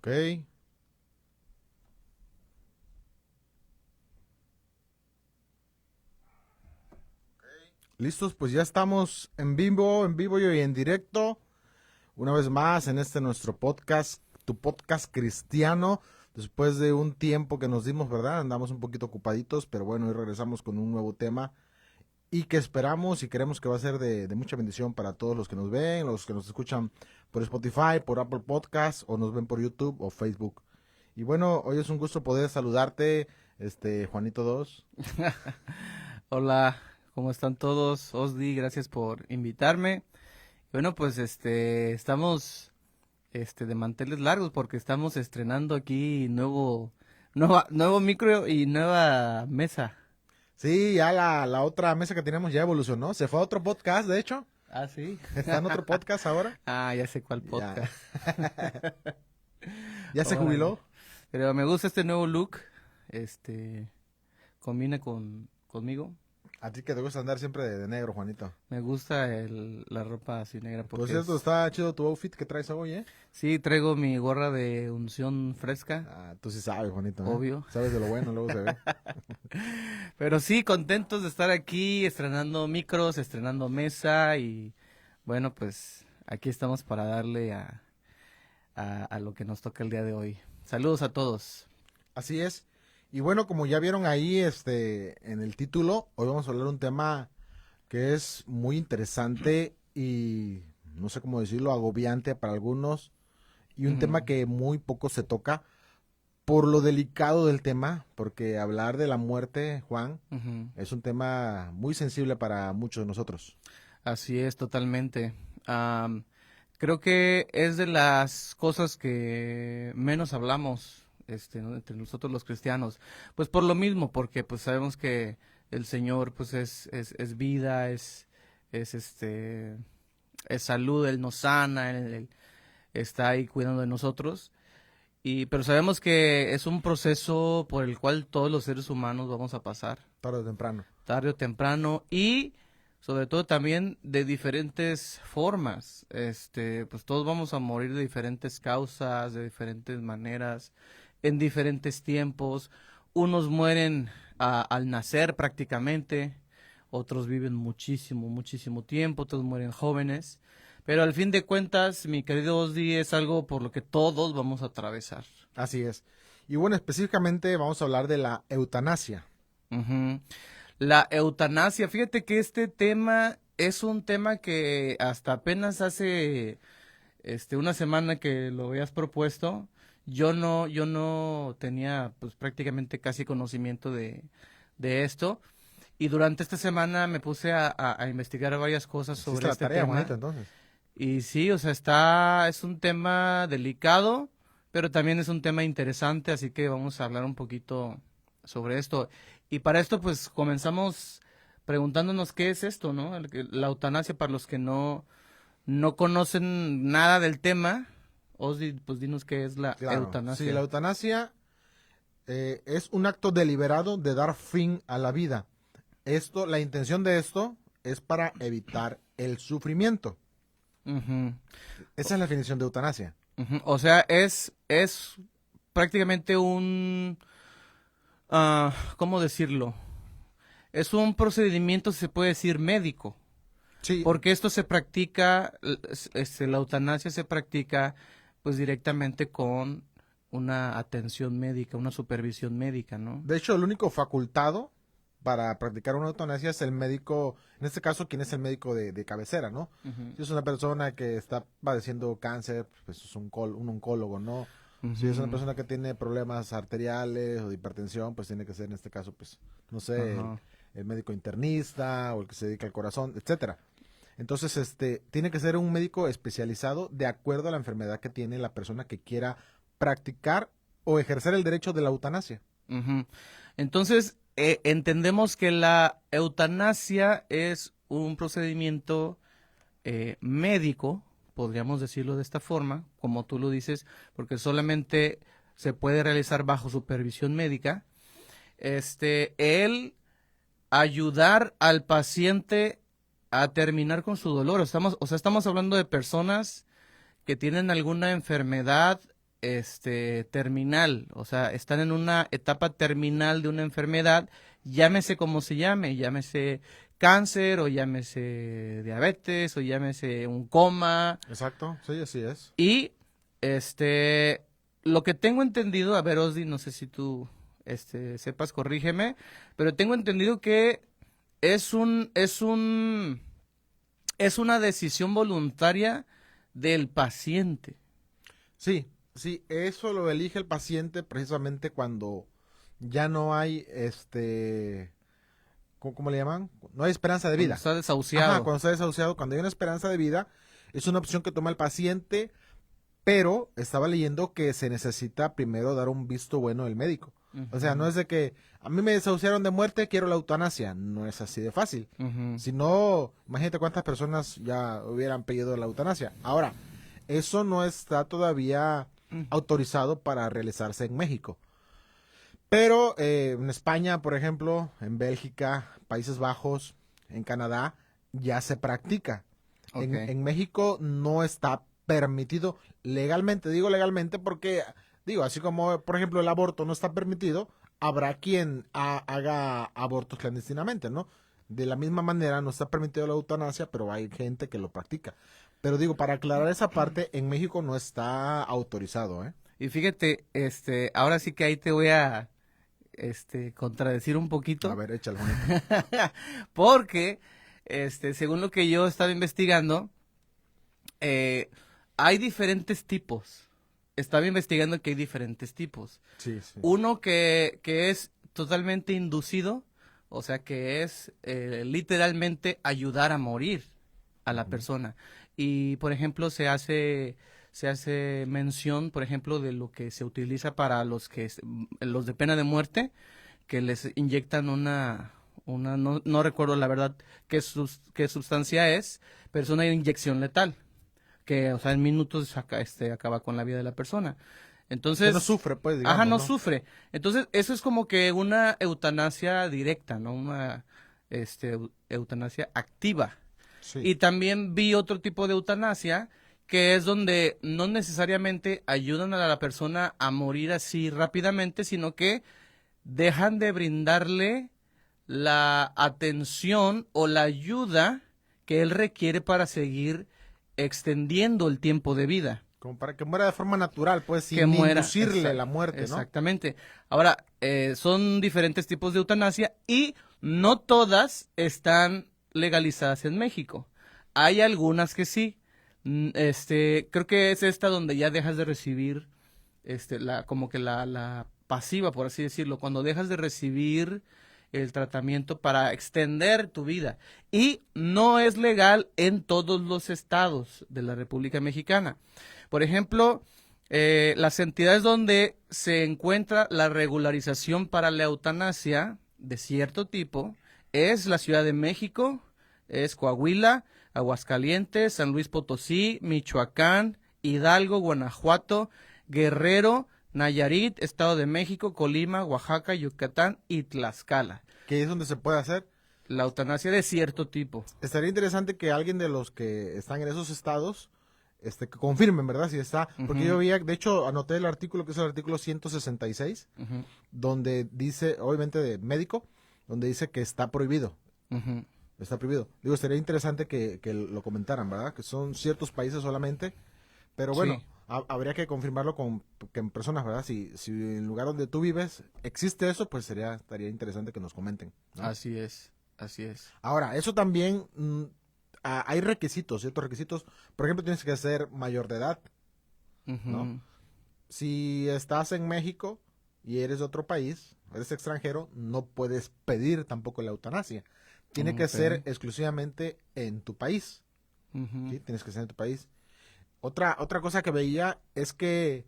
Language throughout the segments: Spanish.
Ok. Listos, pues ya estamos en vivo y en directo. Una vez más en este nuestro podcast, tu podcast cristiano. Después de un tiempo que nos dimos, ¿verdad? Andamos un poquito ocupaditos, pero bueno, hoy regresamos con un nuevo tema y que esperamos y queremos que va a ser de mucha bendición para todos los que nos ven, los que nos escuchan por Spotify, por Apple Podcast o nos ven por YouTube o Facebook. Y bueno, hoy es un gusto poder saludarte, Juanito 2. Hola, ¿cómo están todos? Osdi, gracias por invitarme. Bueno, pues estamos de manteles largos porque estamos estrenando aquí nuevo micro y nueva mesa. Sí, ya la otra mesa que teníamos ya evolucionó. Se fue a otro podcast, de hecho. Ah, sí. Está en otro podcast ahora. Ah, ya sé cuál Ya, podcast. ya se Órale. jubiló. Pero me gusta este nuevo look. Combina conmigo. A ti que te gusta andar siempre de negro, Juanito. Me gusta la ropa así negra Por porque cierto, está chido tu outfit que traes hoy, ¿eh? sí, traigo mi gorra de unción fresca, Ah, tú sí sabes, Juanito, ¿eh? obvio. Sabes de lo bueno, luego se ve. Pero sí, contentos de estar aquí, estrenando micros, estrenando mesa y bueno, pues aquí estamos para darle a lo que nos toca el día de hoy. Saludos a todos. Así es. Y bueno, como ya vieron ahí, en el título, hoy vamos a hablar de un tema que es muy interesante y no sé cómo decirlo, agobiante para algunos y un tema Ujú, que muy poco se toca por lo delicado del tema, porque hablar de la muerte, Juan, ujú. es un tema muy sensible para muchos de nosotros. Así es, totalmente. Am, Creo que es de las cosas que menos hablamos, ¿no? Entre nosotros los cristianos. Pues por lo mismo, porque pues sabemos que el Señor pues es vida, es salud, Él nos sana, Él está ahí cuidando de nosotros. Pero sabemos que es un proceso por el cual todos los seres humanos vamos a pasar, Tarde o temprano. tarde o temprano, y sobre todo también de diferentes formas. Pues todos vamos a morir de diferentes causas, de diferentes maneras, en diferentes tiempos. Unos mueren al nacer prácticamente, otros viven muchísimo, muchísimo tiempo, otros mueren jóvenes. Pero al fin de cuentas, mi querido Osdi, es algo por lo que todos vamos a atravesar. Así es. Y bueno, específicamente vamos a hablar de la eutanasia. Ujú. La eutanasia, fíjate que este tema es un tema que hasta apenas hace una semana que lo habías propuesto, yo no tenía pues prácticamente casi conocimiento de esto. Y durante esta semana me puse a investigar varias cosas Hiciste sobre la este tarea, Juanito, tema. entonces. Y sí, o sea, es un tema delicado, pero también es un tema interesante, así que vamos a hablar un poquito sobre esto. Y para esto, pues comenzamos preguntándonos qué es esto, ¿no? La eutanasia, para los que no conocen nada del tema, Osdi, pues dinos qué es la Claro. Sí, la eutanasia. eutanasia es un acto deliberado de dar fin a la vida. La intención de esto es para evitar el sufrimiento. Ujú, Esa es la definición de eutanasia. ujú. O sea, es prácticamente ¿cómo decirlo? Es un procedimiento, se puede decir, médico. Sí, Porque esto se practica, la eutanasia se practica pues directamente con una atención médica, una supervisión médica, ¿no? de hecho, el único facultado para practicar una eutanasia es el médico, en este caso, quien es el médico de cabecera, ¿no? Ujú, Si es una persona que está padeciendo cáncer, pues es un oncólogo, ¿no? Si es una ujú, persona que tiene problemas arteriales o de hipertensión, pues tiene que ser en este caso, pues, no sé, ajá, el médico internista o el que se dedica al corazón, etcétera. Entonces, tiene que ser un médico especializado de acuerdo a la enfermedad que tiene la persona que quiera practicar o ejercer el derecho de la eutanasia. ujú. Entonces, entendemos que la eutanasia es un procedimiento médico, podríamos decirlo de esta forma, como tú lo dices, porque solamente se puede realizar bajo supervisión médica. El ayudar al paciente a terminar con su dolor. O sea, estamos hablando de personas que tienen alguna enfermedad terminal, o sea, están en una etapa terminal de una enfermedad, llámese como se llame, llámese cáncer o llámese diabetes o llámese un coma. Exacto, sí, así es. Y lo que tengo entendido, a ver, Osdi, no sé si tú sepas, corrígeme, pero tengo entendido que es es una decisión voluntaria del paciente. Sí, sí, eso lo elige el paciente precisamente cuando ya no hay, ¿cómo le llaman? No hay esperanza de Cuando vida. está Ajá, desahuciado. cuando está desahuciado, cuando hay una esperanza de vida, es una opción que toma el paciente, pero estaba leyendo que se necesita primero dar un visto bueno del médico. O sea, no Ujú, es de que a mí me desahuciaron de muerte, quiero la eutanasia. No es así de fácil. ujú, Si no, imagínate cuántas personas ya hubieran pedido la eutanasia. Ahora, eso no está todavía autorizado para realizarse en México. Pero en España, por ejemplo, en Bélgica, Países Bajos, en Canadá, ya se practica. ok. En México no está permitido legalmente. Digo legalmente porque, digo, así como, por ejemplo, el aborto no está permitido, habrá quien haga abortos clandestinamente, ¿no? De la misma manera, no está permitido la eutanasia, pero hay gente que lo practica. Pero digo, para aclarar esa parte, en México no está autorizado, ¿eh? Y fíjate, ahora sí que ahí te voy a, contradecir un A poquito, ver, échale, Juanito. porque, según lo que yo estaba investigando, eh, hay diferentes tipos. Estaba investigando que hay diferentes tipos. Sí, sí. Uno que es totalmente inducido, o sea, que es literalmente ayudar a morir a la Ujú. persona. Y, por ejemplo, se hace mención, por ejemplo, de lo que se utiliza para los de pena de muerte, que les inyectan no recuerdo la verdad qué sustancia es, pero es una inyección letal, que, o sea, en minutos acaba con la vida de la persona. Que no Entonces, sufre, pues, ajá, digamos, no ¿no? sufre. Entonces, eso es como que una eutanasia directa, ¿no? Una, eutanasia activa. Sí. Y también vi otro tipo de eutanasia, que es donde no necesariamente ayudan a la persona a morir así rápidamente, sino que dejan de brindarle la atención o la ayuda que él requiere para seguir extendiendo el tiempo de vida. Como para que muera de forma natural, pues, Que sin muera. inducirle la muerte, ¿no? Exactamente. Ahora, son diferentes tipos de eutanasia y no todas están legalizadas en México. Hay algunas que sí. Creo que es esta donde ya dejas de recibir, como que la pasiva, por así decirlo, cuando dejas de recibir el tratamiento para extender tu vida. Y no es legal en todos los estados de la República Mexicana. Por ejemplo, las entidades donde se encuentra la regularización para la eutanasia de cierto tipo es la Ciudad de México, es Coahuila, Aguascalientes, San Luis Potosí, Michoacán, Hidalgo, Guanajuato, Guerrero, Nayarit, Estado de México, Colima, Oaxaca, Yucatán y Tlaxcala. Que es donde se puede hacer. La eutanasia de cierto tipo. Estaría interesante que alguien de los que están en esos estados, que confirmen, ¿verdad? Si está, porque yo Ujú, veía, de hecho, anoté el artículo, que es el artículo 166, ujú, donde dice, obviamente de médico, donde dice que está prohibido. ujú. Está prohibido. Digo, sería interesante que lo comentaran, ¿verdad? Que son ciertos países solamente. Pero bueno, Sí, habría que confirmarlo que en personas, ¿verdad? Si en el lugar donde tú vives existe eso, pues estaría interesante que nos comenten, ¿no? así es, así es. Ahora, eso también, hay requisitos, ciertos requisitos. Por ejemplo, tienes que ser mayor de edad, ¿no? Ujú, Si estás en México y eres de otro país, eres extranjero, no puedes pedir tampoco la eutanasia. Tiene que ok, ser exclusivamente en tu país, ujú, ¿sí? Tienes que ser en tu país. Otra cosa que veía es que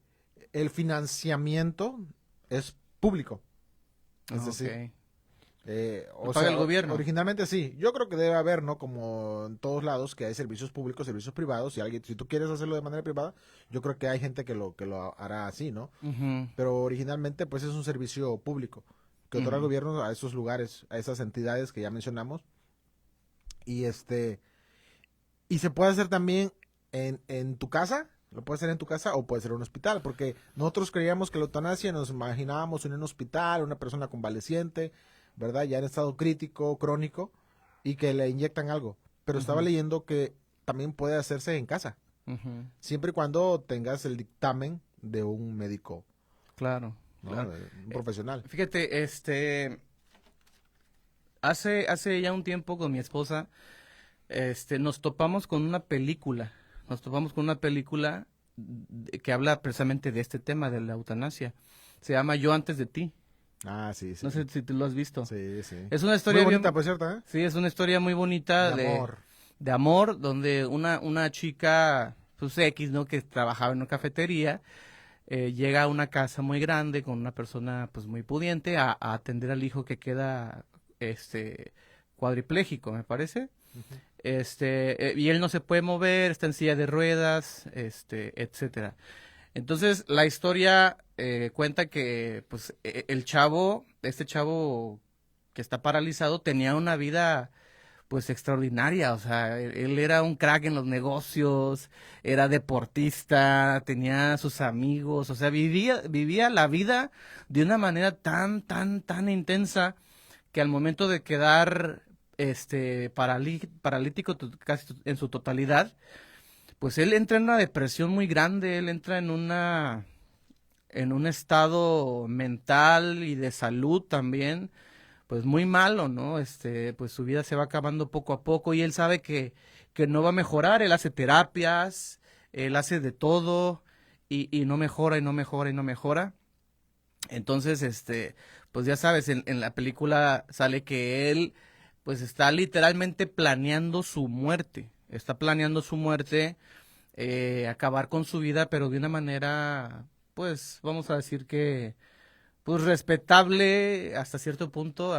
el financiamiento es público. Es decir, ok. Lo o paga sea, el gobierno. originalmente sí. Yo creo que debe haber, ¿no? Como en todos lados, que hay servicios públicos, servicios privados. Si tú quieres hacerlo de manera privada, yo creo que hay gente que lo hará así, ¿no? Ujú, Pero originalmente, pues es un servicio público que otorga el ujú, gobierno a esos lugares, a esas entidades que ya mencionamos. Y y se puede hacer también en tu casa, Lo puedes hacer en tu casa o puede ser en un hospital, porque nosotros creíamos que la eutanasia nos imaginábamos en un hospital, una persona convaleciente, ¿verdad? Ya en estado crítico, crónico, y que le inyectan algo. Pero estaba Ujú, leyendo que también puede hacerse en casa, ujú. siempre y cuando tengas el dictamen de un médico, Claro, ¿no? claro. De un profesional. Fíjate, hace ya un tiempo con mi esposa, nos topamos con una película. Nos topamos con una película que habla precisamente de este tema, de la eutanasia. Se llama Yo antes de ti. Ah, sí, sí. No sé si tú lo has visto. Sí, sí. Es una Muy historia bonita, bien, por cierto, ¿eh? sí, es una historia muy bonita De amor. de amor, donde una chica, pues X, ¿no? Que trabajaba en una cafetería, llega a una casa muy grande con una persona, pues muy pudiente, a atender al hijo que queda, cuadripléjico, me parece. Ujú. Y él no se puede mover, está en silla de ruedas, etcétera. Entonces, la historia cuenta que, pues, este chavo que está paralizado, tenía una vida, pues, extraordinaria. O sea, él era un crack en los negocios, era deportista, tenía sus amigos, o sea, vivía la vida de una manera tan intensa que al momento de quedar, paralítico casi en su totalidad, pues él entra en una depresión muy grande, él entra en un estado mental y de salud también, pues muy malo, ¿no? Pues su vida se va acabando poco a poco y él sabe que no va a mejorar, él hace terapias, él hace de todo y no mejora y no mejora y no mejora. Entonces, pues ya sabes, en la película sale que él, pues está literalmente planeando su muerte, está planeando su muerte, acabar con su vida, pero de una manera, pues, vamos a decir que, pues, respetable hasta cierto punto,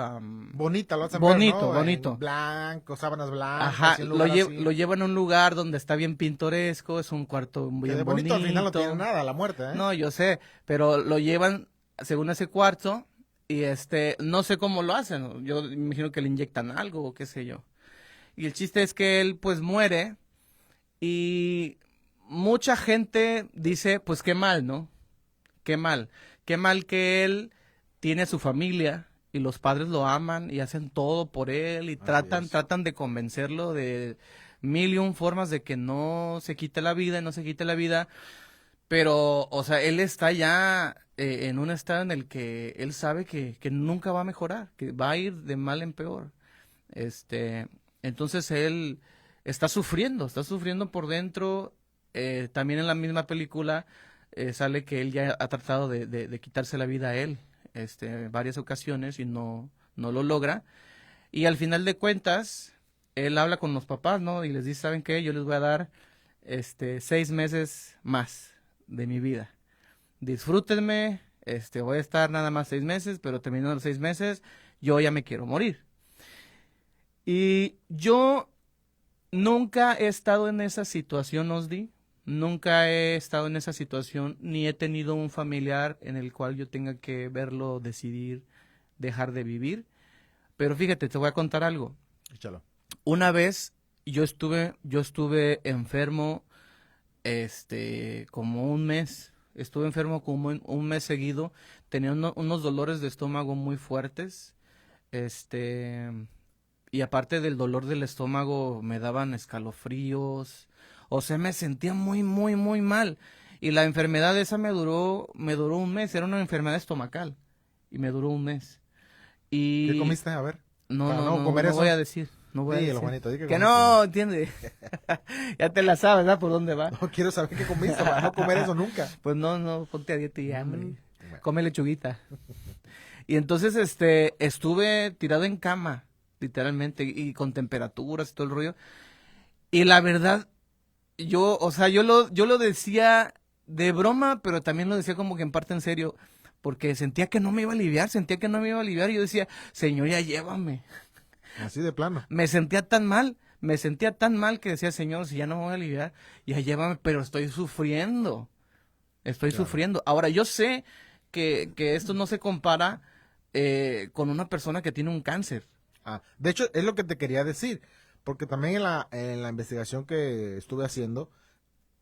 Bonita, lo hacen ver, bonito, ¿no? En bonito. blanco, sábanas blancas, Ajá, y un lugar así. lo llevan a un lugar donde está bien pintoresco, es un cuarto Que de bien bonito al final no tiene bonito. nada, la muerte, ¿eh? No, yo sé, pero lo llevan según ese cuarto y no sé cómo lo hacen. Yo me imagino que le inyectan algo o qué sé yo. Y el chiste es que él pues muere y mucha gente dice, pues qué mal, ¿no? Qué mal. Qué mal que él tiene a su familia y los padres lo aman y hacen todo por él y Así es. tratan de convencerlo de mil y un formas de que no se quite la vida y no se quite la vida. Pero, o sea, él está ya en un estado en el que él sabe que nunca va a mejorar, que va a ir de mal en peor. Este, entonces él está sufriendo por dentro. También en la misma película sale que él ya ha tratado de quitarse la vida a él, en varias ocasiones y no lo logra. Y al final de cuentas, él habla con los papás, ¿no? Y les dice, ¿saben qué? Yo les voy a dar 6 meses más de mi vida. Disfrútenme, voy a estar nada más 6 meses, pero terminando los 6 meses, yo ya me quiero morir. Y yo nunca he estado en esa situación, Osdi. Nunca he estado en esa situación, ni he tenido un familiar en el cual yo tenga que verlo decidir dejar de vivir. Pero fíjate, te voy a contar algo. Échalo. Una vez yo estuve enfermo, como un mes. Estuve enfermo como un mes seguido. Tenía unos dolores de estómago muy fuertes. Este, y aparte del dolor del estómago, me daban escalofríos. O sea, me sentía muy mal. Y la enfermedad esa me duró un mes. Era una enfermedad estomacal. Y me duró un mes. ¿Qué Y comiste? A ver, para no comer no voy eso. a decir. No voy a Dilo, decir. Juanito, di que Que comiste. no, entiende. Ya te la sabes, ¿verdad? ¿Por dónde va? No quiero saber qué comiste para no comer eso nunca. Pues no, ponte a dieta y hambre. Bueno. Come lechuguita. Y entonces, estuve tirado en cama, literalmente, y con temperaturas y todo el rollo. Y la verdad, o sea, yo lo decía de broma, pero también lo decía como que en parte en serio, porque sentía que no me iba a aliviar, sentía que no me iba a aliviar, y yo decía, Señor, ya llévame. Así de plano. Me sentía tan mal que decía, Señor, si ya no me voy a aliviar, ya llévame, pero estoy Claro. sufriendo. Ahora, yo sé que esto no se compara con una persona que tiene un cáncer. Ah, de hecho, es lo que te quería decir, porque también en la investigación que estuve haciendo,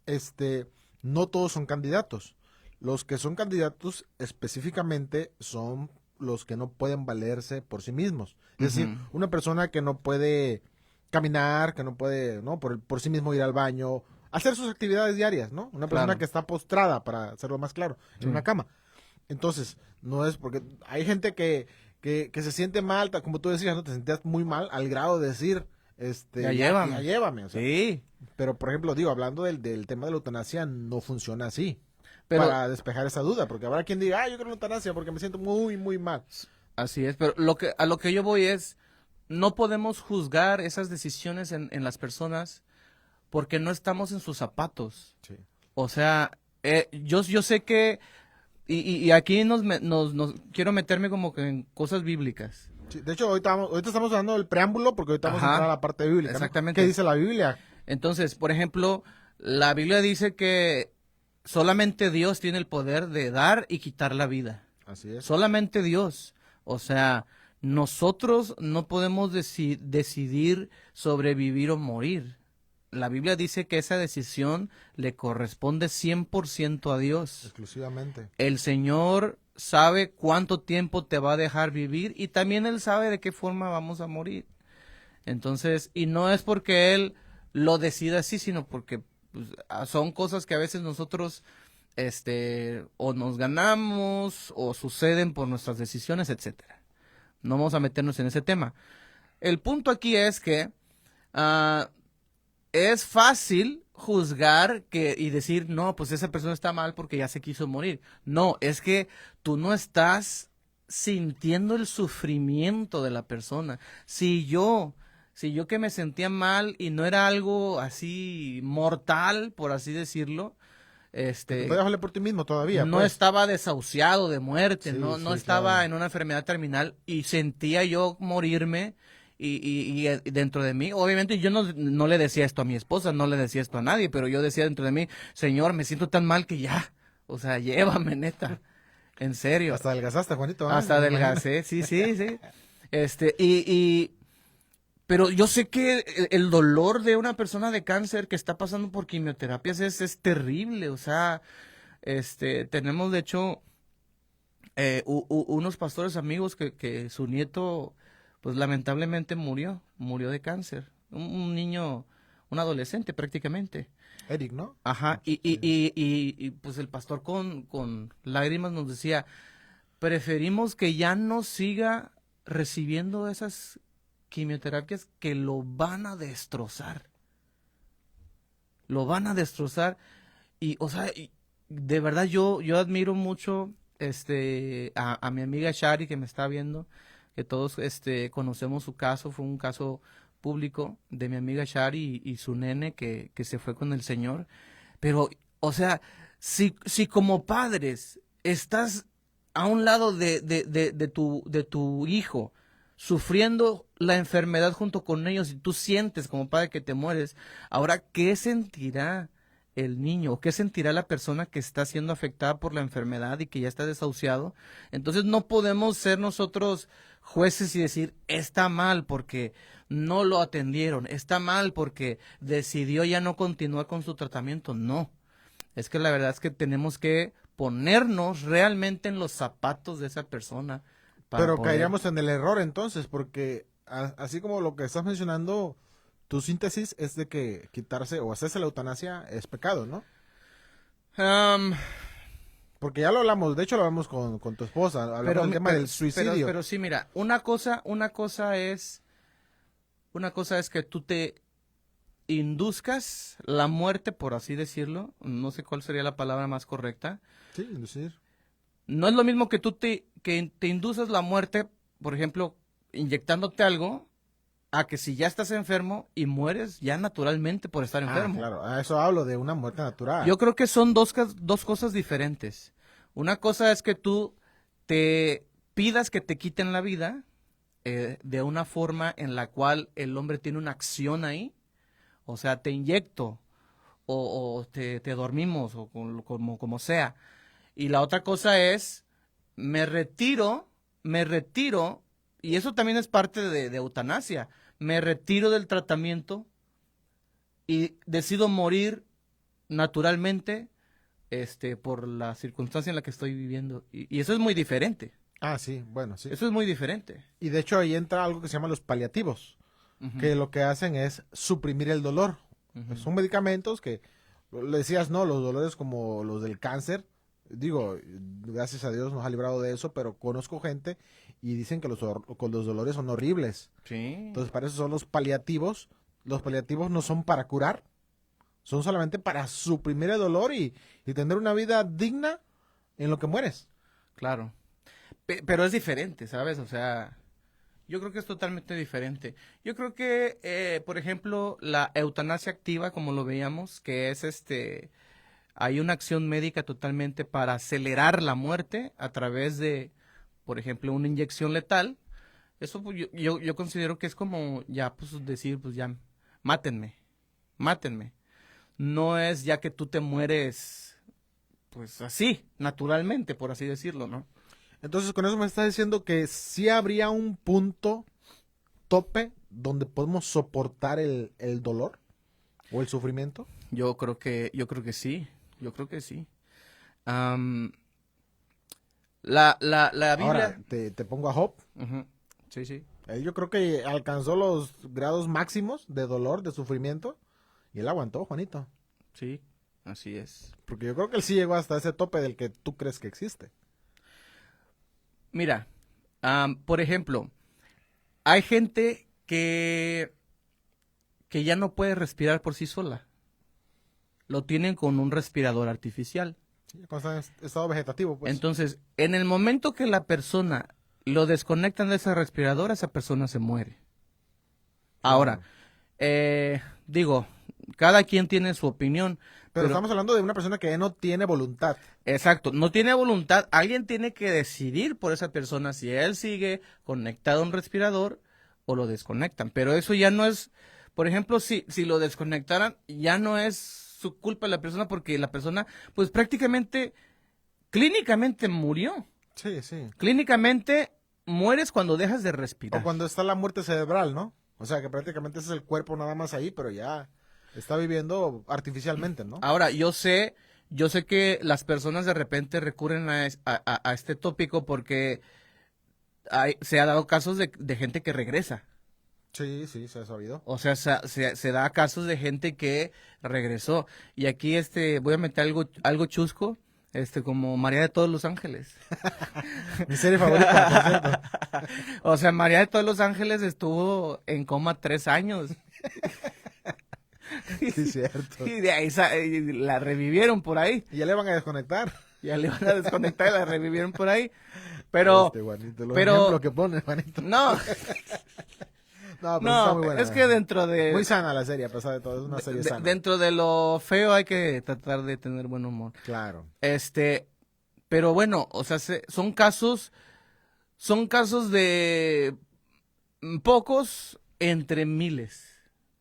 este, no todos son candidatos. Los que son candidatos específicamente son los que no pueden valerse por sí mismos. Es decir, Ujú. una persona que no puede caminar, que no puede, ¿no? Por sí mismo ir al baño, hacer sus actividades diarias, ¿no? Una persona Claro. que está postrada, para hacerlo más claro, en Sí. una cama. Entonces, no es porque hay gente que se siente mal, como tú decías, ¿no? Te sentías muy mal al grado de decir, Ya llévame. ya llévame. O sea, Sí. pero, por ejemplo, digo, hablando del tema de la eutanasia, no funciona así. Pero Para despejar esa duda, porque habrá quien diga, yo quiero la eutanasia porque me siento muy, muy mal. así es, pero a lo que yo voy es, no podemos juzgar esas decisiones en las personas porque no estamos en sus zapatos. Sí. O sea, yo sé que, y aquí quiero meterme como que en cosas bíblicas. Sí, de hecho, ahorita estamos dando el preámbulo porque ahorita vamos a Ajá, entrar a la parte bíblica, ¿no? exactamente. ¿Qué dice la Biblia? Entonces, por ejemplo, la Biblia dice que solamente Dios tiene el poder de dar y quitar la vida. Así es. Solamente Dios. O sea, nosotros no podemos decidir sobre vivir o morir. La Biblia dice que esa decisión le corresponde 100% a Dios. Exclusivamente. El Señor sabe cuánto tiempo te va a dejar vivir y también Él sabe de qué forma vamos a morir. Entonces, y no es porque Él lo decida así, sino porque pues, son cosas que a veces nosotros o nos ganamos o suceden por nuestras decisiones, etcétera. No vamos a meternos en ese tema. El punto aquí es que ah, es fácil juzgar y decir, no, pues esa persona está mal porque ya se quiso morir. No, es que tú no estás sintiendo el sufrimiento de la persona. Si yo que me sentía mal y no era algo así mortal, por así decirlo, Te puedes valer por ti mismo todavía, no pues. estaba desahuciado de muerte, Sí, no sí, estaba claro. en una enfermedad terminal y sentía yo morirme y dentro de mí, obviamente yo no le decía esto a mi esposa, no le decía esto a nadie, pero yo decía dentro de mí, Señor, me siento tan mal que ya, o sea, llévame neta, en serio. Hasta adelgazaste, Juanito, ¿ah? Hasta Me imagino. adelgacé, sí, sí, sí. Pero yo sé que el dolor de una persona de cáncer que está pasando por quimioterapias es terrible, o sea, tenemos de hecho unos pastores amigos que su nieto, pues lamentablemente murió de cáncer, un niño, un adolescente prácticamente. Eric, ¿no? Ajá, Sí. pues el pastor con lágrimas nos decía, preferimos que ya no siga recibiendo esas quimioterapias que lo van a destrozar y, o sea, de verdad yo admiro mucho a mi amiga Shari que me está viendo, que todos conocemos su caso, fue un caso público de mi amiga Shari y su nene que se fue con el Señor. Pero, o sea, si como padres estás a un lado de tu hijo, sufriendo la enfermedad junto con ellos y tú sientes como padre que te mueres, ahora, ¿qué sentirá el niño? ¿Qué sentirá la persona que está siendo afectada por la enfermedad y que ya está desahuciado? Entonces no podemos ser nosotros jueces y decir, está mal porque no lo atendieron, está mal porque decidió ya no continuar con su tratamiento. No, es que la verdad es que tenemos que ponernos realmente en los zapatos de esa persona para Pero poder. caeríamos en el error entonces, porque así como lo que estás mencionando, tu síntesis es de que quitarse o hacerse la eutanasia es pecado, ¿no? Am, Porque ya lo hablamos, de hecho lo hablamos con tu esposa, hablamos del tema del suicidio. pero sí, mira, una cosa es que tú te induzcas la muerte, por así decirlo, no sé cuál sería la palabra más correcta. Sí, inducir. No es lo mismo que que te induzas la muerte, por ejemplo, inyectándote algo, a que si ya estás enfermo y mueres ya naturalmente por estar Ah, enfermo. claro, a eso hablo de una muerte natural. Yo creo que son dos cosas diferentes. Una cosa es que tú te pidas que te quiten la vida de una forma en la cual el hombre tiene una acción ahí. O sea, te inyecto o te dormimos o como sea. Y la otra cosa es, me retiro, y eso también es parte de eutanasia. Me retiro del tratamiento y decido morir naturalmente por la circunstancia en la que estoy viviendo. Y eso es muy diferente. Ah, sí, bueno, sí. Eso es muy diferente. Y de hecho ahí entra algo que se llama los paliativos, Ujú, que lo que hacen es suprimir el dolor. ujú. Son medicamentos que, le decías, no, los dolores como los del cáncer, digo, gracias a Dios nos ha librado de eso, pero conozco gente y dicen que con los dolores son horribles. Sí. Entonces, para eso son los paliativos. Los paliativos no son para curar, son solamente para suprimir el dolor y tener una vida digna en lo que mueres. Claro. Pero es diferente, ¿sabes? O sea, yo creo que es totalmente diferente. Yo creo que, por ejemplo, la eutanasia activa, como lo veíamos, que es hay una acción médica totalmente para acelerar la muerte a través de, por ejemplo, una inyección letal. Eso pues, yo considero que es como ya, pues decir, pues ya, mátenme, mátenme. No es ya que tú te mueres, pues así, naturalmente, por así decirlo, ¿no? Entonces, con eso me estás diciendo que sí habría un punto tope donde podemos soportar el dolor o el sufrimiento. Yo creo que sí. Am, la Biblia. Ahora, te pongo a Job. Ujú, sí, sí, Él yo creo que alcanzó los grados máximos de dolor, de sufrimiento, y él aguantó, Juanito. sí, así es. Porque yo creo que él sí llegó hasta ese tope del que tú crees que existe. Mira, por ejemplo, hay gente que ya no puede respirar por sí sola. Lo tienen con un respirador artificial. Sí, cuando está en estado vegetativo, pues. Entonces, en el momento que la persona lo desconectan de ese respirador, esa persona se muere. Ahora, digo, cada quien tiene su opinión, pero estamos hablando de una persona que no tiene voluntad. exacto, no tiene voluntad, alguien tiene que decidir por esa persona si él sigue conectado a un respirador o lo desconectan, pero eso ya no es, por ejemplo, si lo desconectaran, ya no es su culpa de la persona porque la persona, pues prácticamente, clínicamente murió. Sí, sí. Clínicamente mueres cuando dejas de O respirar. cuando está la muerte cerebral, ¿no? O sea, que prácticamente ese es el cuerpo nada más ahí, pero ya está viviendo artificialmente, ¿no? Ahora, yo sé que las personas de repente recurren a este tópico porque se ha dado casos de gente que regresa. Sí, sí, se ha sabido. O sea, se da casos de gente que regresó. Y aquí voy a meter algo chusco, como María de todos los Ángeles. Mi serie favorita, por cierto. O sea, María de todos los Ángeles estuvo en coma 3 años. Sí, cierto. Y de ahí y la revivieron por ahí. Y ya le van a desconectar. Ya le van a desconectar y la revivieron por ahí. Pero, Juanito, los pero- ejemplos que pone, Juanito. no, No, pero está no, muy buena. es que dentro de, Muy sana la serie, a pesar de todo, es una serie sana. dentro de lo feo hay que tratar de tener buen humor. Claro. Pero bueno, o sea, son casos de pocos entre miles.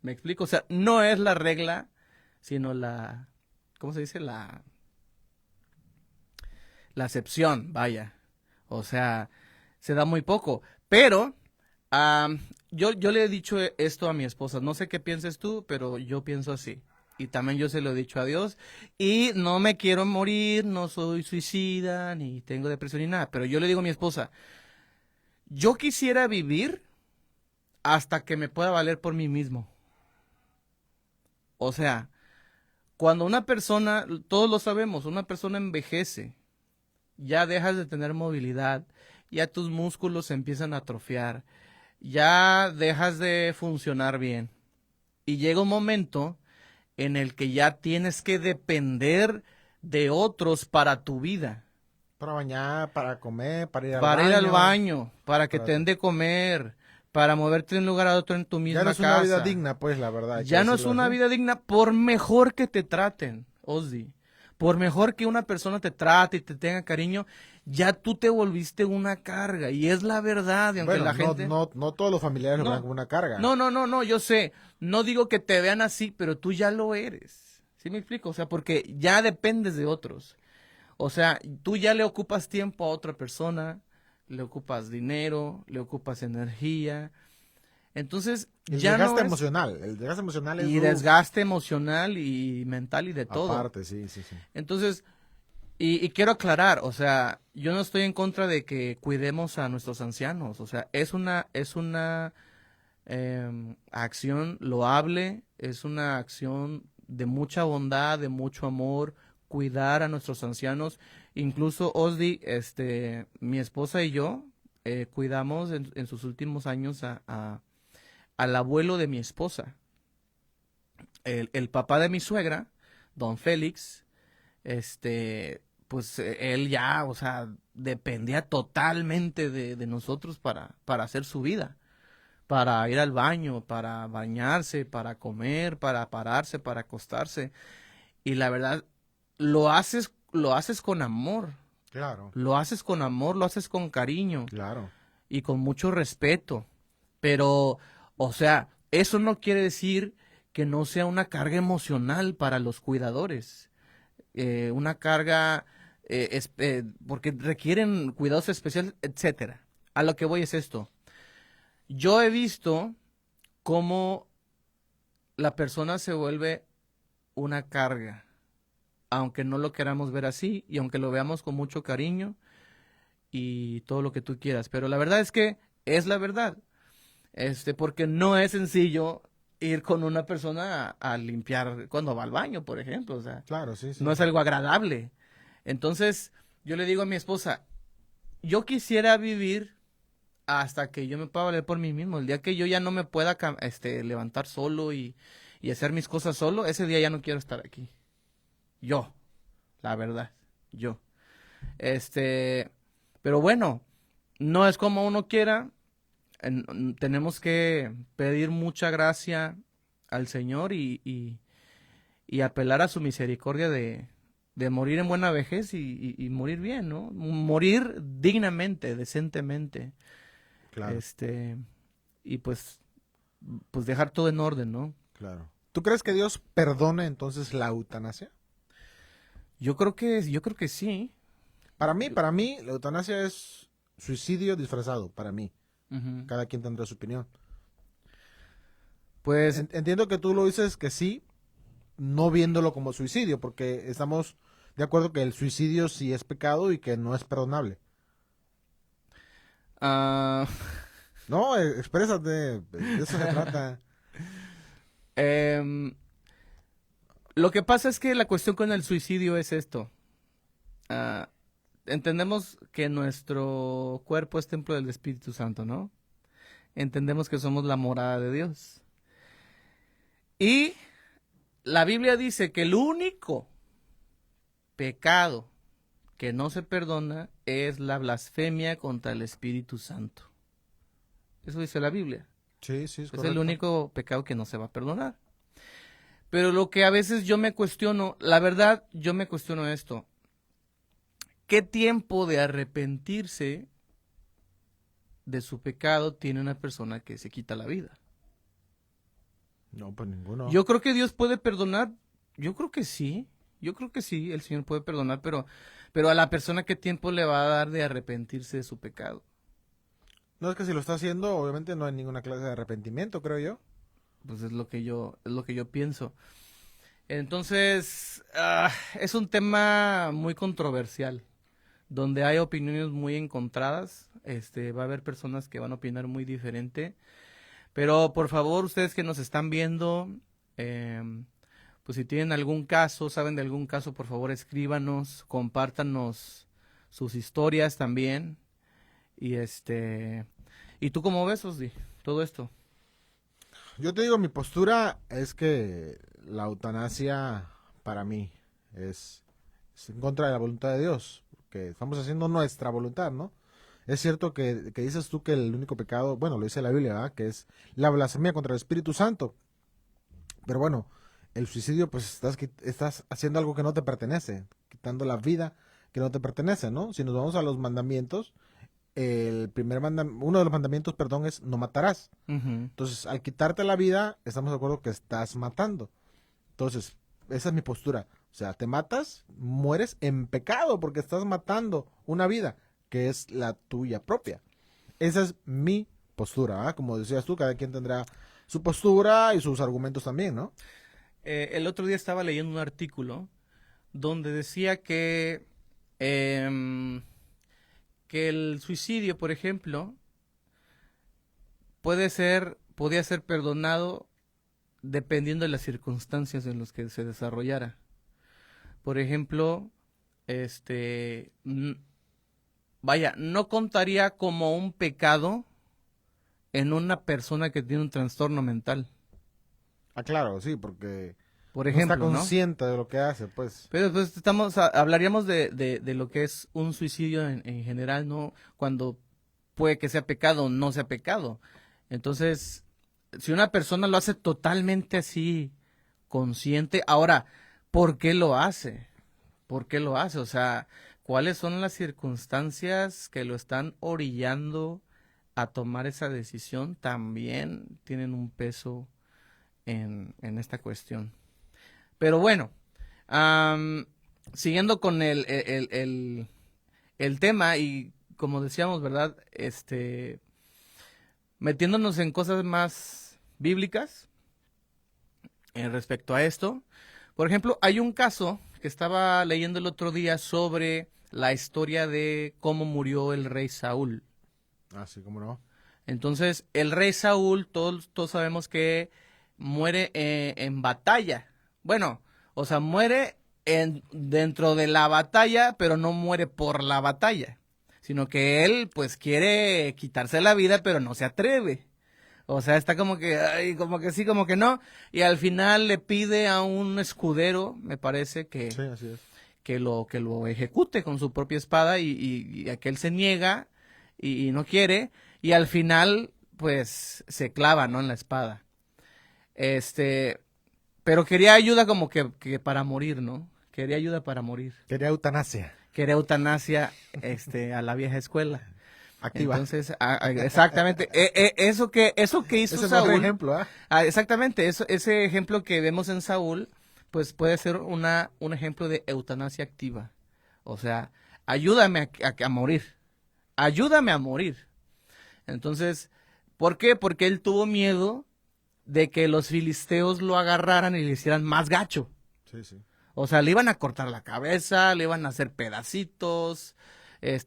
¿Me explico? O sea, no es la regla, sino ¿cómo se dice? La excepción, vaya. O sea, se da muy poco. Pero yo le he dicho esto a mi esposa. No sé qué pienses tú, pero yo pienso así. Y también yo se lo he dicho a Dios. Y no me quiero morir, no soy suicida, ni tengo depresión ni nada. Pero yo le digo a mi esposa, yo quisiera vivir hasta que me pueda valer por mí mismo. O sea, cuando una persona, todos lo sabemos, una persona envejece, ya dejas de tener movilidad, ya tus músculos se empiezan a atrofiar, ya dejas de funcionar bien. Y llega un momento en el que ya tienes que depender de otros para tu vida. Para bañar, para comer, para ir al Para baño. ir al baño, para que Para- te den de comer, para moverte de un lugar a otro en tu misma Ya no es casa. una vida digna, pues, la verdad. hay que Ya no es decirlo una así. vida digna por mejor que te traten, Ozzy. Por mejor que una persona te trate y te tenga cariño, ya tú te volviste una carga. Y es la verdad, y aunque Bueno, la gente... no todos los familiares lo No. ven como una carga. No, yo sé. No digo que te vean así, pero tú ya lo eres. ¿Sí me explico? O sea, porque ya dependes de otros. O sea, tú ya le ocupas tiempo a otra persona, le ocupas dinero, le ocupas energía. Entonces, El ya desgaste no es... emocional. El desgaste emocional es... Y desgaste emocional y mental y de todo. Aparte, sí, sí, sí. Entonces, Y quiero aclarar, o sea, yo no estoy en contra de que cuidemos a nuestros ancianos, o sea, es una acción loable, es una acción de mucha bondad, de mucho amor, cuidar a nuestros ancianos. Incluso Osdi, mi esposa y yo cuidamos en sus últimos años al abuelo de mi esposa, el papá de mi suegra, don Félix. Pues él ya, o sea, dependía totalmente de nosotros para hacer su vida, para ir al baño, para bañarse, para comer, para pararse, para acostarse. Y la verdad, lo haces con amor, Claro, lo haces con amor, lo haces con cariño claro. y con mucho respeto. Pero, o sea, eso no quiere decir que no sea una carga emocional para los cuidadores, una carga porque requieren cuidados especiales, etcétera. A lo que voy es esto. Yo he visto cómo la persona se vuelve una carga, aunque no lo queramos ver así y aunque lo veamos con mucho cariño y todo lo que tú quieras. Pero la verdad es que es la verdad. Porque no es sencillo ir con una persona a limpiar cuando va al baño, por ejemplo. O sea, Claro, sí, no sí. es algo agradable. Entonces, yo le digo a mi esposa, yo quisiera vivir hasta que yo me pueda valer por mí mismo. El día que yo ya no me pueda levantar solo y hacer mis cosas solo, ese día ya no quiero estar aquí. Yo, la verdad, yo. Pero bueno, no es como uno quiera. Tenemos que pedir mucha gracia al Señor y apelar a su misericordia de morir en buena vejez y morir bien, ¿no? Morir dignamente, decentemente. Claro, Y pues dejar todo en orden, ¿no? claro. ¿Tú crees que Dios perdone entonces la eutanasia? Yo creo que sí. Para mí, la eutanasia es suicidio disfrazado, para mí. Ujú. Cada quien tendrá su opinión. Pues, Entiendo que tú lo dices que sí, no viéndolo como suicidio, porque estamos de acuerdo que el suicidio sí es pecado y que no es perdonable. ah, No, exprésate, de eso se trata. em, lo que pasa es que la cuestión con el suicidio es esto. Ah, entendemos que nuestro cuerpo es templo del Espíritu Santo, ¿no? Entendemos que somos la morada de Dios. Y la Biblia dice que el único pecado que no se perdona es la blasfemia contra el Espíritu Santo. Eso dice la Biblia. Sí, sí, es Es el correcto. único pecado que no se va a perdonar. Pero lo que a veces yo me cuestiono, la verdad, yo me cuestiono esto. ¿Qué tiempo de arrepentirse de su pecado tiene una persona que se quita la vida? No, pues ninguno. Yo creo que Dios puede perdonar. Yo creo que sí. Yo creo que sí, el Señor puede perdonar, pero a la persona qué tiempo le va a dar de arrepentirse de su pecado. No es que si lo está haciendo, obviamente no hay ninguna clase de arrepentimiento, creo yo. Pues es lo que yo pienso. Entonces, es un tema muy controversial, donde hay opiniones muy encontradas. Va a haber personas que van a opinar muy diferente. Pero por favor, ustedes que nos están viendo, pues si tienen algún caso, saben de algún caso, por favor escríbanos, compártanos sus historias también. ¿Y tú cómo ves, Osdi, todo esto? Yo te digo, mi postura es que la eutanasia para mí es en contra de la voluntad de Dios, porque estamos haciendo nuestra voluntad, ¿no? Es cierto que dices tú que el único pecado, bueno, lo dice la Biblia, ¿verdad? Que es la blasfemia contra el Espíritu Santo. Pero bueno, el suicidio, pues estás haciendo algo que no te pertenece, quitando la vida que no te pertenece, ¿no? Si nos vamos a los mandamientos, uno de los mandamientos, perdón, es no matarás. Ujú. Entonces, al quitarte la vida, estamos de acuerdo que estás matando. Entonces, esa es mi postura. O sea, te matas, mueres en pecado porque estás matando una vida que es la tuya propia. Esa es mi postura, ¿ah? Como decías tú, cada quien tendrá su postura y sus argumentos también, ¿no? El otro día estaba leyendo un artículo donde decía que que el suicidio, por ejemplo, podía ser perdonado dependiendo de las circunstancias en las que se desarrollara. Por ejemplo, no contaría como un pecado en una persona que tiene un trastorno mental. Ah, claro, sí, porque Por no ejemplo, está consciente de lo que hace, pues. Pero pues hablaríamos de lo que es un suicidio en general, ¿no? Cuando puede que sea pecado o no sea pecado. Entonces, si una persona lo hace totalmente así, consciente, ahora, ¿por qué lo hace? ¿Por qué lo hace? O sea, ¿cuáles son las circunstancias que lo están orillando a tomar esa decisión? También tienen un peso en esta cuestión. Pero bueno, siguiendo con el tema y como decíamos, ¿verdad? Metiéndonos en cosas más bíblicas respecto a esto. Por ejemplo, hay un caso que estaba leyendo el otro día sobre la historia de cómo murió el rey Saúl. Ah, sí, cómo no. Entonces, el rey Saúl, todos sabemos que muere en batalla. Bueno, o sea, muere dentro de la batalla, pero no muere por la batalla, sino que él, pues, quiere quitarse la vida, pero no se atreve. O sea, está como que, ay, como que sí, como que no. Y al final le pide a un escudero, me parece, Sí, así es. que lo ejecute con su propia espada y aquel se niega y no quiere. Y al final, pues, se clava, ¿no? En la espada. Pero quería ayuda como que para morir, ¿no? Quería ayuda para morir. Quería eutanasia. Quería eutanasia, a la vieja escuela. Activa. Entonces, exactamente, eso que hizo Ese es Saúl, otro ejemplo, ¿ah? exactamente, ese ejemplo que vemos en Saúl, pues puede ser un ejemplo de eutanasia activa. O sea, ayúdame a morir, ayúdame a morir. Entonces, ¿por qué? Porque él tuvo miedo de que los filisteos lo agarraran y le hicieran más gacho. Sí, sí. O sea, le iban a cortar la cabeza, le iban a hacer pedacitos,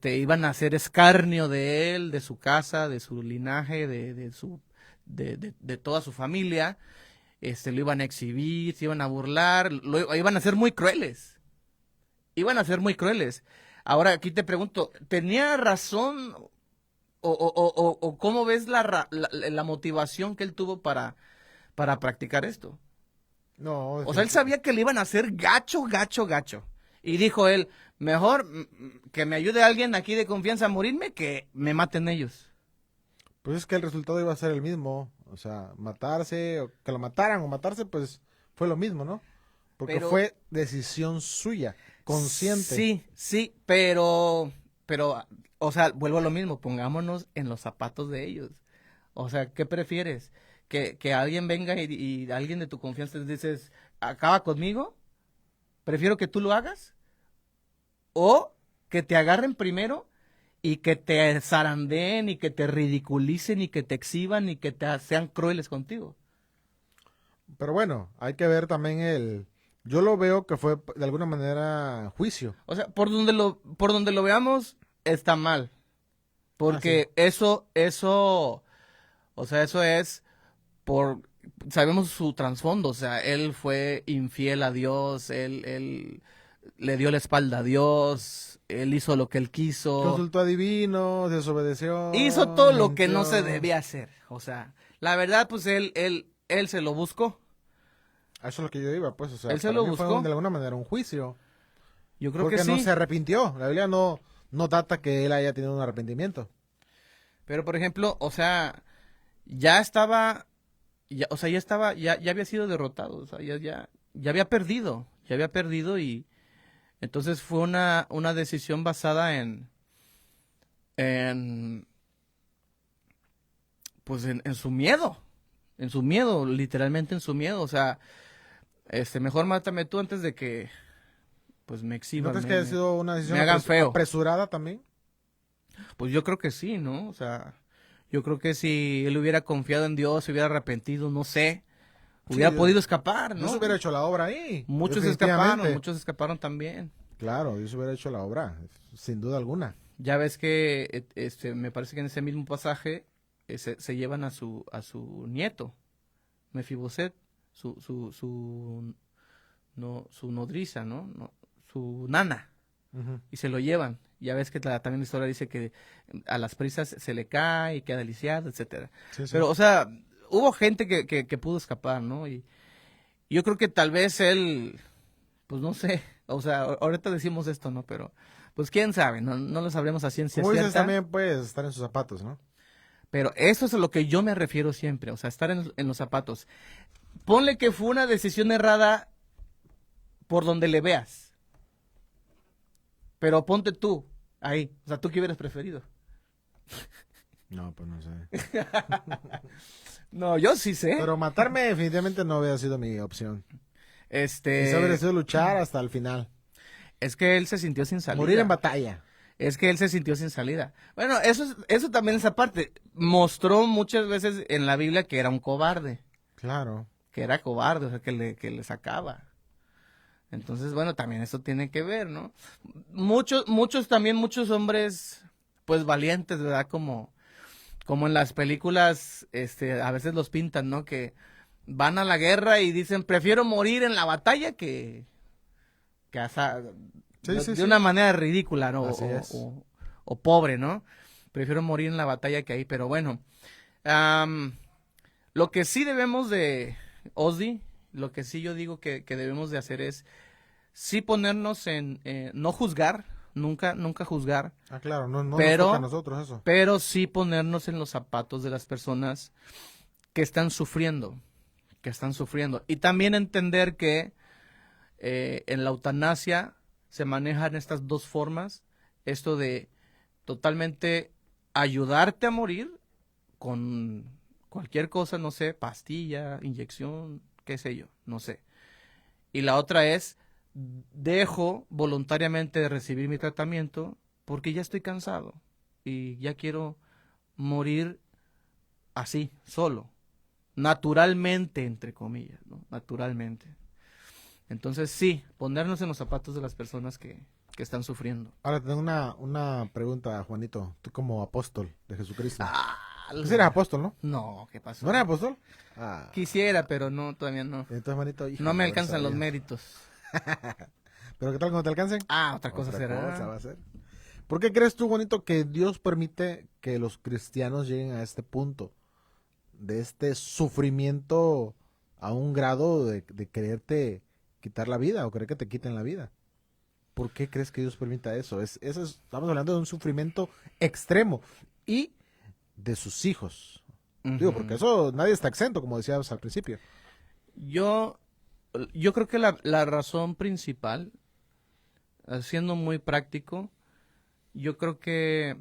iban a hacer escarnio de él, de su casa, de su linaje, de toda su familia. Lo iban a exhibir, se iban a burlar, iban a ser muy crueles. Iban a ser muy crueles. Ahora aquí te pregunto, ¿tenía razón o cómo ves la motivación que él tuvo para practicar esto? No, O sea, él sabía que le iban a hacer gacho, gacho, gacho. Y dijo él, mejor que me ayude alguien aquí de confianza a morirme que me maten ellos. pues es que el resultado iba a ser el mismo. O sea, matarse, o que lo mataran o matarse, pues fue lo mismo, ¿no? Porque Pero- fue decisión suya, consciente. Sí, pero, o sea, vuelvo a lo mismo, pongámonos en los zapatos de ellos. O sea, ¿qué prefieres? Que alguien venga y alguien de tu confianza te dices, acaba conmigo, prefiero que tú lo hagas, o que te agarren primero y que te zarandeen y que te ridiculicen y que te exhiban y que sean crueles contigo. Pero bueno, hay que ver también yo lo veo que fue de alguna manera juicio. O sea, por donde lo veamos, está mal. Porque o sea, eso es sabemos su trasfondo, o sea, él fue infiel a Dios, él le dio la espalda a Dios, él hizo lo que él quiso, Consultó a divinos, desobedeció. hizo todo lo que no se mintió. debía hacer. O sea, la verdad, pues él se lo buscó. A eso es lo que yo iba, pues, o sea, Él se para lo mí fue buscó. de alguna manera un juicio. Yo creo Porque que no sí. se arrepintió. La Biblia no data que él haya tenido un arrepentimiento. Pero por ejemplo, o sea, ya estaba, o sea, ya había sido derrotado, o sea, ya había perdido y entonces fue una decisión basada en, pues en su miedo, literalmente en su miedo, o sea, mejor mátame tú antes de que, pues me ¿No exhiban, crees que haya sido una decisión me hagan feo. apresurada también? Pues yo creo que sí, ¿no? O sea, yo creo que si él hubiera confiado en Dios, se hubiera arrepentido, no sé, hubiera Sí, podido escapar, No ¿no? se hubiera hecho la obra ahí. Muchos definitivamente. escaparon también. Claro, Dios hubiera hecho la obra, sin duda alguna. Ya ves que me parece que en ese mismo pasaje se llevan a su nieto, Mefiboset, su nodriza, ¿no? Su nana, Ujú. y se lo llevan. Ya ves que también la historia dice que a las prisas se le cae y queda lisiado, etcétera. Sí, sí. Pero, o sea, hubo gente que pudo escapar, ¿no? Y yo creo que tal vez él, pues no sé, o sea, ahorita decimos esto, ¿no? Pero, pues quién sabe, no lo sabremos a ciencia Como dices, cierta. también puedes estar en sus zapatos, ¿no? Pero eso es a lo que yo me refiero siempre, o sea, estar en los zapatos. Ponle que fue una decisión errada por donde le veas, pero ponte tú ahí, o sea, ¿tú qué hubieras preferido? No, pues no sé. No, yo sí sé. Pero matarme definitivamente no hubiera sido mi opción. Quizá hubiera sido luchar hasta el final. Es que él se sintió sin salida. Morir en batalla. Es que él se sintió sin salida. Bueno, eso también es aparte. Mostró muchas veces en la Biblia que era un cobarde, Claro. que era cobarde, o sea, que le sacaba. Entonces, bueno, también eso tiene que ver, ¿no? Muchos hombres, pues valientes, ¿verdad? Como en las películas, a veces los pintan, ¿no? Que van a la guerra y dicen, prefiero morir en la batalla que Sí, sí, de sí. una manera ridícula, ¿no? Así es. O pobre, ¿no? Prefiero morir en la batalla que ahí, pero bueno. am, lo que sí debemos de, Osdi, lo que sí yo digo que debemos de hacer es sí ponernos no juzgar, nunca juzgar, Ah, claro, no nos pero, toca a nosotros eso. pero sí ponernos en los zapatos de las personas que están sufriendo, que están sufriendo. Y también entender que en la eutanasia se manejan estas dos formas, esto de totalmente ayudarte a morir con cualquier cosa, no sé, pastilla, inyección, qué sé yo, no sé. Y la otra es, dejo voluntariamente de recibir mi tratamiento porque ya estoy cansado y ya quiero morir así, solo, naturalmente, entre comillas, ¿no? Naturalmente. Entonces, sí, ponernos en los zapatos de las personas que están sufriendo. Ahora tengo una pregunta, Juanito. Tú como apóstol de Jesucristo. Ah, Tú sí eres apóstol, ¿no? no, ¿qué pasó? ¿No eres apóstol? Ah. Quisiera, pero no, todavía no. Entonces, Juanito, hijo, No me a ver, alcanzan los sabías. méritos. Pero ¿qué tal cuando te alcancen? Ah, otra cosa Otra será. cosa va a ser. ¿Por qué crees tú, Juanito, que Dios permite que los cristianos lleguen a este punto? De este sufrimiento a un grado de quererte quitar la vida o querer que te quiten la vida. ¿Por qué crees que Dios permita eso? Estamos hablando de un sufrimiento extremo y de sus hijos. Digo, porque Ujú. eso nadie está exento, como decías al principio. Yo, yo creo que la razón principal, siendo muy práctico, yo creo que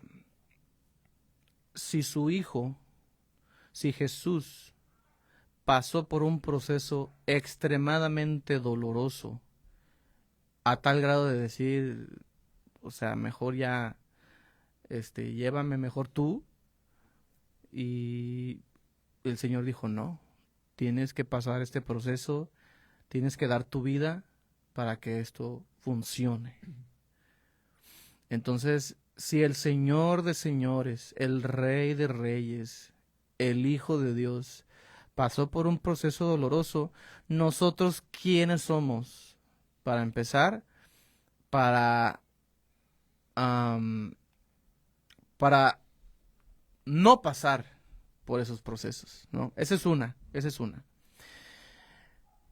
si su hijo, si Jesús pasó por un proceso extremadamente doloroso, a tal grado de decir, o sea, mejor ya, llévame mejor tú, y el Señor dijo, no, tienes que pasar este proceso, tienes que dar tu vida para que esto funcione. Entonces, si el Señor de señores, el Rey de reyes, el Hijo de Dios, pasó por un proceso doloroso, nosotros, ¿quiénes somos? Para empezar, para, am, para no pasar por esos procesos, ¿no? Esa es una.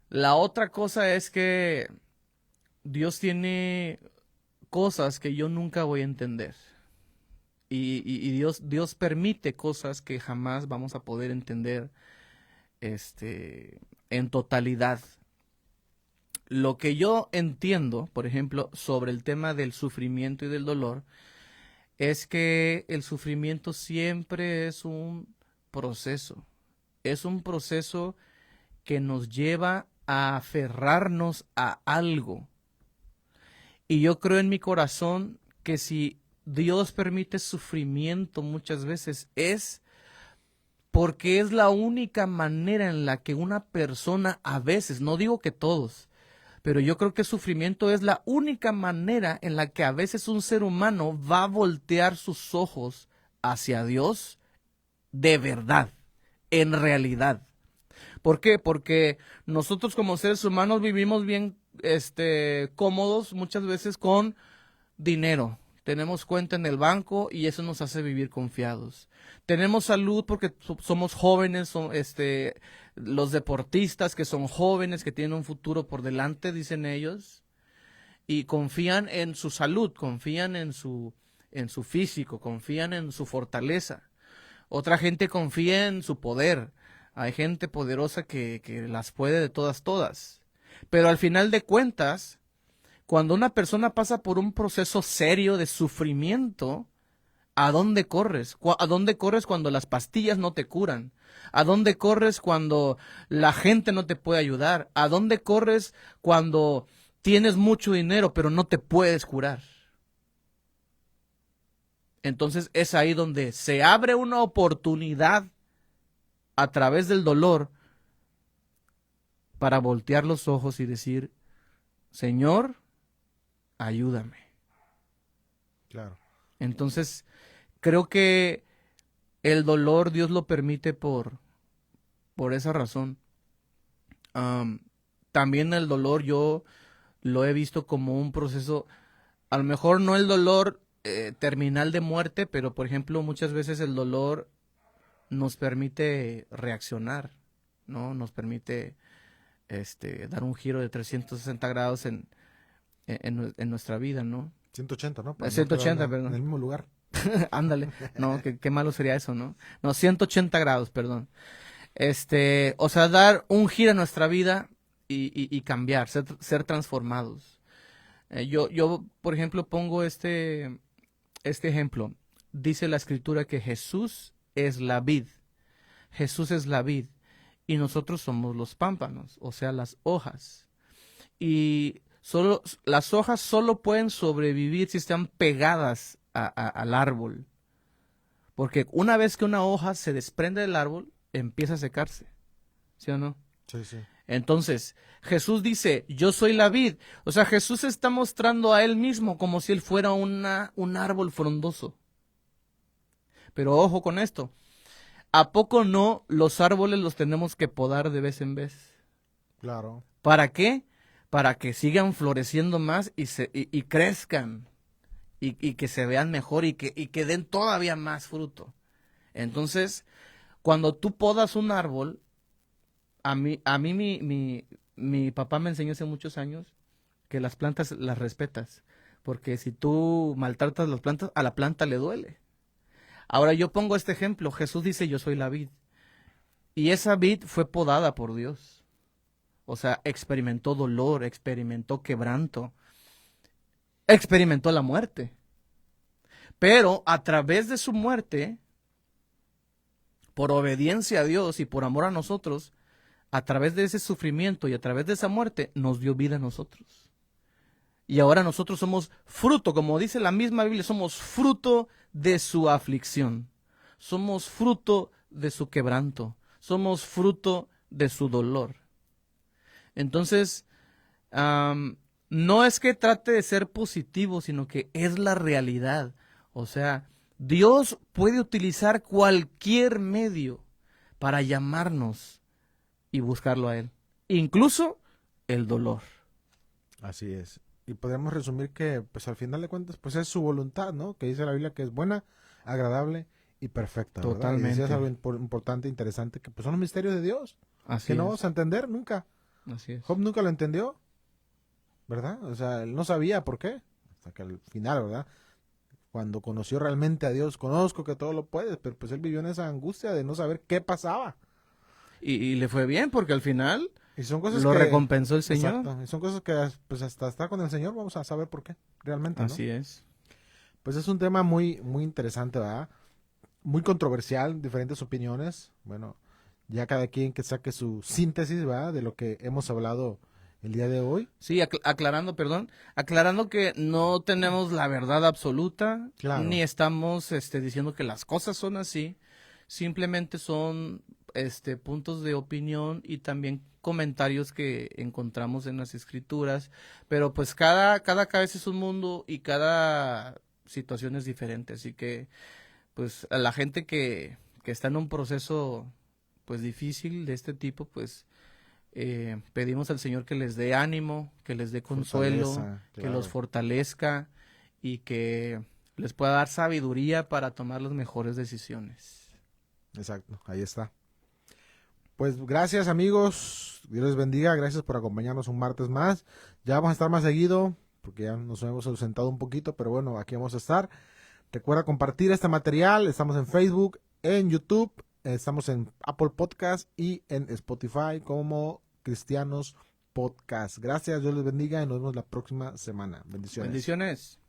La otra cosa es que Dios tiene cosas que yo nunca voy a entender. Y Dios permite cosas que jamás vamos a poder entender en totalidad. Lo que yo entiendo, por ejemplo, sobre el tema del sufrimiento y del dolor, es que el sufrimiento siempre es un proceso. Es un proceso que nos lleva a aferrarnos a algo. Y yo creo en mi corazón que si Dios permite sufrimiento muchas veces es porque es la única manera en la que una persona a veces, no digo que todos, Pero yo creo que el sufrimiento es la única manera en la que a veces un ser humano va a voltear sus ojos hacia Dios de verdad, en realidad. ¿Por qué? Porque nosotros como seres humanos vivimos bien, cómodos muchas veces con dinero. Tenemos cuenta en el banco y eso nos hace vivir confiados. Tenemos salud porque somos jóvenes, los deportistas que son jóvenes, que tienen un futuro por delante, dicen ellos, y confían en su salud, confían en su físico, confían en su fortaleza. Otra gente confía en su poder. Hay gente poderosa que las puede de todas. Pero al final de cuentas, cuando una persona pasa por un proceso serio de sufrimiento, ¿a dónde corres? ¿A dónde corres cuando las pastillas no te curan? ¿A dónde corres cuando la gente no te puede ayudar? ¿A dónde corres cuando tienes mucho dinero pero no te puedes curar? Entonces es ahí donde se abre una oportunidad a través del dolor para voltear los ojos y decir, Señor, ayúdame. Claro. Entonces, creo que el dolor Dios lo permite por esa razón. También el dolor yo lo he visto como un proceso, a lo mejor no el dolor terminal de muerte, pero por ejemplo muchas veces el dolor nos permite reaccionar, ¿no? Nos permite dar un giro de 360 grados en nuestra vida, ¿no? 180, ¿no? 180, perdón. En el mismo lugar. Ándale, no, qué malo sería eso, ¿no? No, 180 grados, perdón. O sea, dar un giro a nuestra vida y cambiar, ser transformados. Yo, por ejemplo, pongo este ejemplo. Dice la Escritura que Jesús es la vid. Jesús es la vid y nosotros somos los pámpanos, o sea, las hojas. Y las hojas solo pueden sobrevivir si están pegadas al árbol. Porque una vez que una hoja se desprende del árbol, empieza a secarse. ¿Sí o no? Sí, sí. Entonces, Jesús dice, yo soy la vid. O sea, Jesús está mostrando a él mismo como si él fuera un árbol frondoso. Pero ojo con esto. ¿A poco no los árboles los tenemos que podar de vez en vez? Claro. ¿Para qué? Para que sigan floreciendo más y crezcan. Y que se vean mejor y que den todavía más fruto. Entonces, cuando tú podas un árbol, a mí mi papá me enseñó hace muchos años que las plantas las respetas, porque si tú maltratas las plantas, a la planta le duele. Ahora yo pongo este ejemplo, Jesús dice yo soy la vid, y esa vid fue podada por Dios. O sea, experimentó dolor, experimentó quebranto, experimentó la muerte. Pero a través de su muerte, por obediencia a Dios y por amor a nosotros, a través de ese sufrimiento y a través de esa muerte, nos dio vida a nosotros. Y ahora nosotros somos fruto, como dice la misma Biblia, somos fruto de su aflicción. Somos fruto de su quebranto. Somos fruto de su dolor. Entonces, no es que trate de ser positivo, sino que es la realidad. O sea, Dios puede utilizar cualquier medio para llamarnos y buscarlo a Él. Incluso el dolor. Así es. Y podríamos resumir que, pues al final de cuentas, pues es su voluntad, ¿no? Que dice la Biblia que es buena, agradable y perfecta. ¿Verdad? Totalmente. Y decías algo importante, interesante, que pues son los misterios de Dios. Así que no es. vamos a entender nunca. Así es. Job nunca lo entendió, ¿verdad? O sea, él no sabía por qué. Hasta que al final, ¿verdad? Cuando conoció realmente a Dios, conozco que todo lo puedes, pero pues él vivió en esa angustia de no saber qué pasaba. Y le fue bien porque al final Y son cosas lo que recompensó el Señor. Exacto. Y son cosas que pues hasta estar con el Señor vamos a saber por qué, realmente, ¿no? Así es. Pues es un tema muy, muy interesante, ¿verdad? Muy controversial, diferentes opiniones. Bueno, ya cada quien que saque su síntesis, ¿verdad? De lo que hemos hablado el día de hoy. Sí, aclarando que no tenemos la verdad absoluta, Claro. ni estamos diciendo que las cosas son así, simplemente son puntos de opinión y también comentarios que encontramos en las escrituras, pero pues cada cabeza es un mundo y cada situación es diferente, así que pues a la gente que está en un proceso pues difícil de este tipo, pues pedimos al Señor que les dé ánimo, que les dé consuelo, Fortaleza, que claro. los fortalezca y que les pueda dar sabiduría para tomar las mejores decisiones. Exacto, ahí está. Pues gracias amigos, Dios les bendiga, gracias por acompañarnos un martes más. Ya vamos a estar más seguido, porque ya nos hemos ausentado un poquito, pero bueno, aquí vamos a estar. Recuerda compartir este material, estamos en Facebook, en YouTube, estamos en Apple Podcast y en Spotify como Cristianos Podcast. Gracias, Dios les bendiga y nos vemos la próxima semana. Bendiciones. Bendiciones.